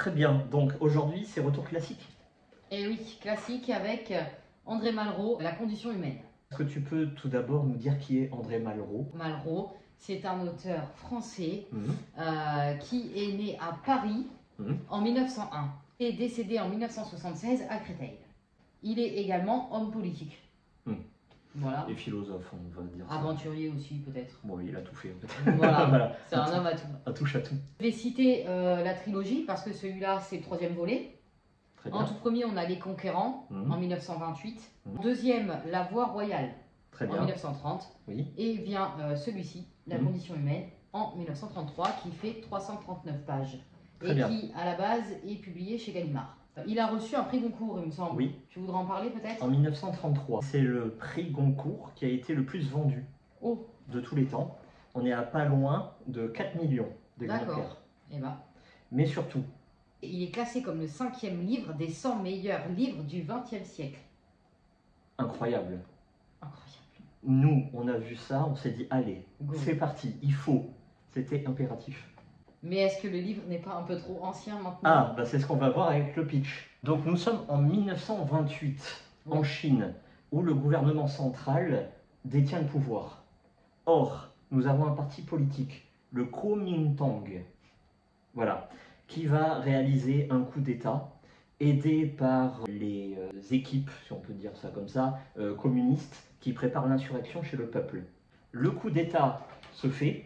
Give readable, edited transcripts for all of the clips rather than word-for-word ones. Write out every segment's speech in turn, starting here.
Très bien, donc aujourd'hui c'est retour classique. Et oui, classique avec André Malraux, La condition humaine. Est-ce que tu peux tout d'abord nous dire qui est André Malraux? Malraux, c'est un auteur français Mhm. qui est né à Paris en 1901 et décédé en 1976 à Créteil. Il est également homme politique. Voilà. Et philosophe, on va dire. Aventurier aussi, peut-être. Bon, il a tout fait en fait. Voilà, Voilà. c'est un homme à tout. Un touche à tout. Je vais citer la trilogie parce que celui-là, c'est le troisième volet. Très bien. En tout premier, on a Les Conquérants en 1928. Deuxième, La Voie royale Très en bien. 1930. Oui. Et vient celui-ci, La condition humaine, en 1933, qui fait 339 pages. Très et bien. qui, à la base, est publié chez Gallimard. Il a reçu un prix Goncourt, il me semble. Oui. Tu voudrais en parler peut-être? En 1933. C'est le prix Goncourt qui a été le plus vendu de tous les temps. On est à pas loin de 4 millions d'exemplaires. D'accord. Eh ben. Mais surtout, il est classé comme le 5e livre des 100 meilleurs livres du XXe siècle. incroyable. Incroyable. Nous, on a vu ça, on s'est dit, allez, Go. c'est parti, il faut. C'était impératif. Mais est-ce que le livre n'est pas un peu trop ancien maintenant? Ah, bah c'est ce qu'on va voir avec le pitch. Donc nous sommes en 1928, en Chine, où le gouvernement central détient le pouvoir. Or, nous avons un parti politique, le Kuomintang, voilà, qui va réaliser un coup d'État, aidé par les équipes, si on peut dire ça comme ça, communistes, qui préparent l'insurrection chez le peuple. Le coup d'État se fait,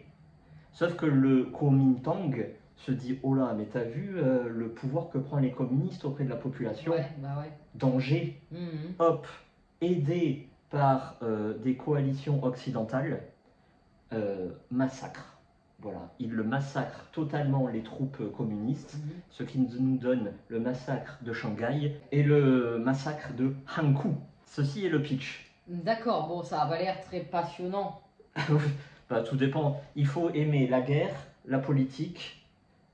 sauf que le Kuomintang se dit « Oh là, mais t'as vu le pouvoir que prend les communistes auprès de la population? Ouais, bah ouais. Danger. Hop, aidé par des coalitions occidentales, massacre. Voilà, il le massacre totalement les troupes communistes, ce qui nous donne le massacre de Shanghai et le massacre de Hankou. Ceci est le pitch. D'accord, bon, ça a pas l'air très passionnant. Bah, tout dépend. Il faut aimer la guerre, la politique,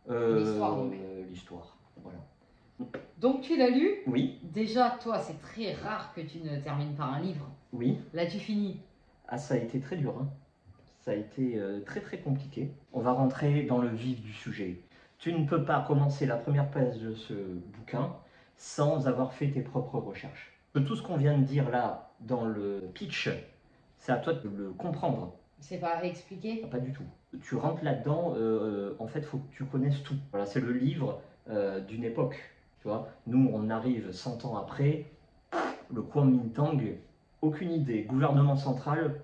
l'histoire. Voilà. Donc tu l'as lu? Oui. Déjà, toi, c'est très rare que tu ne termines par un livre. Oui. Là, tu finis. Ah, ça a été très dur, hein. Ça a été très très compliqué. On va rentrer dans le vif du sujet. Tu ne peux pas commencer la première page de ce bouquin sans avoir fait tes propres recherches. Tout ce qu'on vient de dire là dans le pitch, c'est à toi de le comprendre. C'est pas expliqué? Pas du tout. Tu rentres là-dedans, en fait, il faut que tu connaisses tout. Voilà, c'est le livre d'une époque. Tu vois, nous, on arrive 100 ans après, le Kuomintang, aucune idée. Gouvernement central,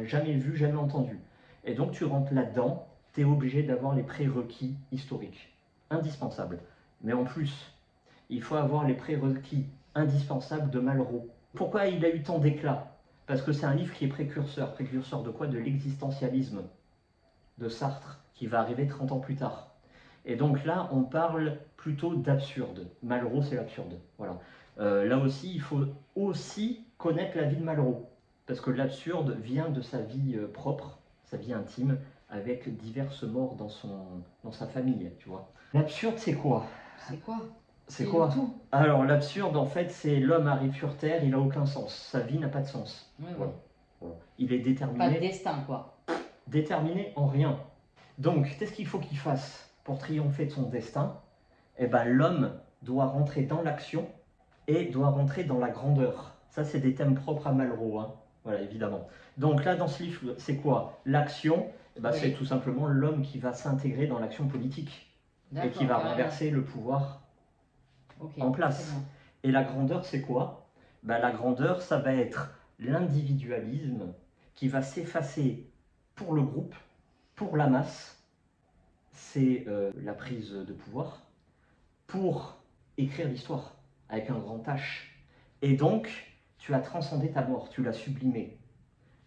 jamais vu, jamais entendu. Et donc, tu rentres là-dedans, tu es obligé d'avoir les prérequis historiques. Indispensables. Mais en plus, il faut avoir les prérequis indispensables de Malraux. Pourquoi il a eu tant d'éclat? Parce que c'est un livre qui est précurseur. Précurseur de quoi? De l'existentialisme de Sartre, qui va arriver 30 ans plus tard. Et donc là, on parle plutôt d'absurde. Malraux, c'est l'absurde. Voilà. Là aussi, il faut aussi connaître la vie de Malraux. Parce que l'absurde vient de sa vie propre, sa vie intime, avec diverses morts dans sa famille, tu vois. L'absurde, c'est quoi? C'est quoi? C'est quoi? Tout. Alors, l'absurde, en fait, c'est l'homme arrive sur Terre, il n'a aucun sens. Sa vie n'a pas de sens. Ouais, voilà. Voilà. Il est déterminé. Pas de destin, quoi. Déterminé en rien. Donc, qu'est-ce qu'il faut qu'il fasse pour triompher de son destin? Eh ben, l'homme doit rentrer dans l'action et doit rentrer dans la grandeur. Ça, c'est des thèmes propres à Malraux, hein. Voilà, évidemment. Donc là, dans ce livre, c'est quoi? L'action, eh ben, c'est tout simplement l'homme qui va s'intégrer dans l'action politique et qui va renverser le pouvoir en place. Et la grandeur, c'est quoi? Ben, la grandeur, ça va être l'individualisme qui va s'effacer pour le groupe, pour la masse. C'est la prise de pouvoir pour écrire l'histoire avec un grand H. Et donc, tu as transcendé ta mort, tu l'as sublimé.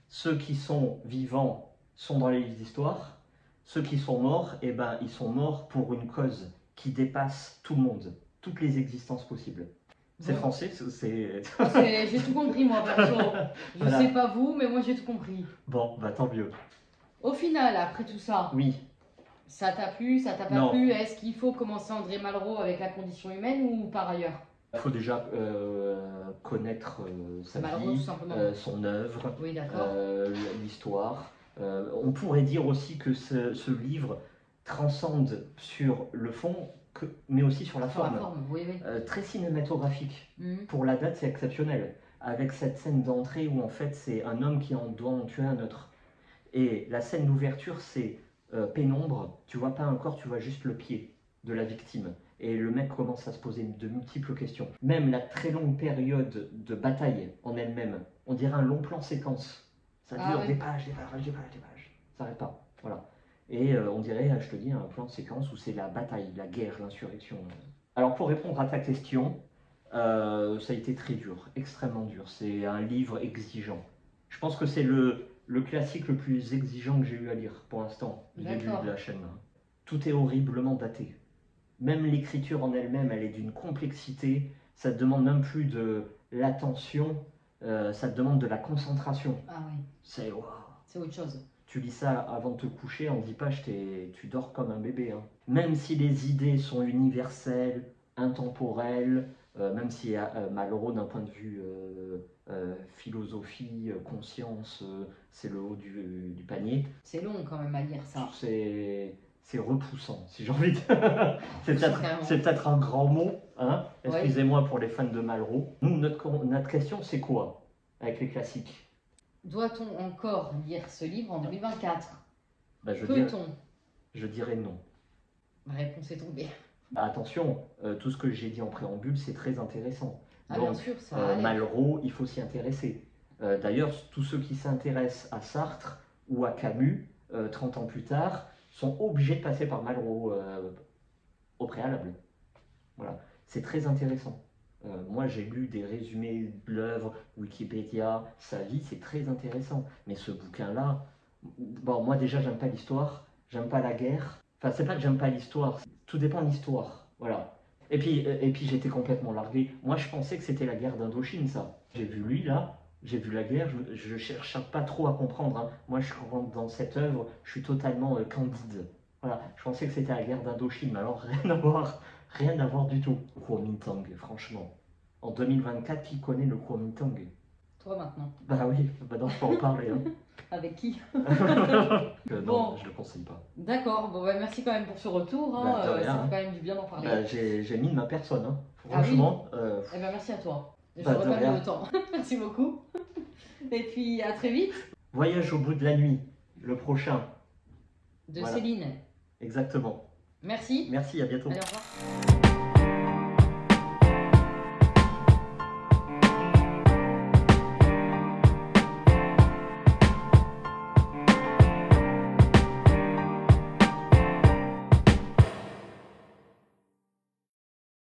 Ceux qui sont vivants sont dans les livres d'histoire. Ceux qui sont morts, eh ben, ils sont morts pour une cause qui dépasse tout le monde, toutes les existences possibles. C'est français, c'est... J'ai tout compris, moi, perso. Je sais pas vous, mais moi, j'ai tout compris. Bon, bah tant mieux. Au final, après tout ça, oui. Ça t'a plu, ça t'a pas plu? Est-ce qu'il faut commencer André Malraux avec La condition humaine ou par ailleurs? Il faut déjà connaître sa Malraux, vie, son œuvre, oui, l'histoire. On pourrait dire aussi que ce livre transcende sur le fond mais aussi sur la Sur forme. la forme, oui, oui. Très cinématographique. Pour la date, c'est exceptionnel. Avec cette scène d'entrée où en fait c'est un homme qui doit en tuer un autre. Et la scène d'ouverture, c'est pénombre, tu vois pas un corps, tu vois juste le pied de la victime. Et le mec commence à se poser de multiples questions. Même la très longue période de bataille en elle-même, on dirait un long plan séquence. Ça dure des pages, des pages, des pages, des pages. Ça n'arrête pas. Voilà. Et on dirait, je te dis, un plan de séquence où c'est la bataille, la guerre, l'insurrection. Alors pour répondre à ta question, ça a été très dur, extrêmement dur. C'est un livre exigeant. Je pense que c'est le classique le plus exigeant que j'ai eu à lire pour l'instant, du début de la chaîne. Tout est horriblement daté. Même l'écriture en elle-même, elle est d'une complexité. Ça te demande même plus de l'attention, ça te demande de la concentration. Ah oui. C'est waouh. C'est autre chose. Tu lis ça avant de te coucher, en 10 pages, tu dors comme un bébé. Hein. Même si les idées sont universelles, intemporelles, même si Malraux, d'un point de vue philosophie, conscience, c'est le haut du panier. C'est long quand même à lire ça. C'est repoussant, si j'ai envie de... c'est peut-être un grand mot, hein. Excusez-moi pour les fans de Malraux. Nous, notre question, c'est quoi avec les classiques? Doit-on encore lire ce livre en 2024? Peut-on? Je dirais non. Ma réponse est tombée. Attention, tout ce que j'ai dit en préambule, c'est très intéressant. Ah, donc, bien sûr, ça Malraux, il faut s'y intéresser. D'ailleurs, tous ceux qui s'intéressent à Sartre ou à Camus, 30 ans plus tard, sont obligés de passer par Malraux au préalable. Voilà, c'est très intéressant. Moi, j'ai lu des résumés de l'œuvre, Wikipédia, sa vie, c'est très intéressant. Mais ce bouquin-là, bon, moi déjà, j'aime pas l'histoire, j'aime pas la guerre. Enfin, c'est pas que j'aime pas l'histoire, tout dépend de l'histoire. Voilà. Et puis j'étais complètement largué. Moi, je pensais que c'était la guerre d'Indochine, ça. J'ai vu lui, là, j'ai vu la guerre, je cherche pas trop à comprendre. Hein. Moi, je rentre dans cette œuvre, je suis totalement candide. Voilà, je pensais que c'était la guerre d'Indochine, mais alors rien à voir du tout. Kuomintang, franchement. En 2024, qui connaît le Kuomintang? Toi maintenant. Bah oui, maintenant je peux en parler. Hein. Avec qui? Non, je le conseille pas. D'accord, bon, bah, merci quand même pour ce retour. Hein. Ça fait quand même du bien d'en parler. J'ai mis de ma personne. Hein. Franchement. Ah oui. Eh ben, merci à toi. J'aurais pas mis autant. Merci beaucoup. Et puis à très vite. Voyage au bout de la nuit, le prochain. De Céline. Exactement. Merci. Merci, à bientôt. Allez, au revoir.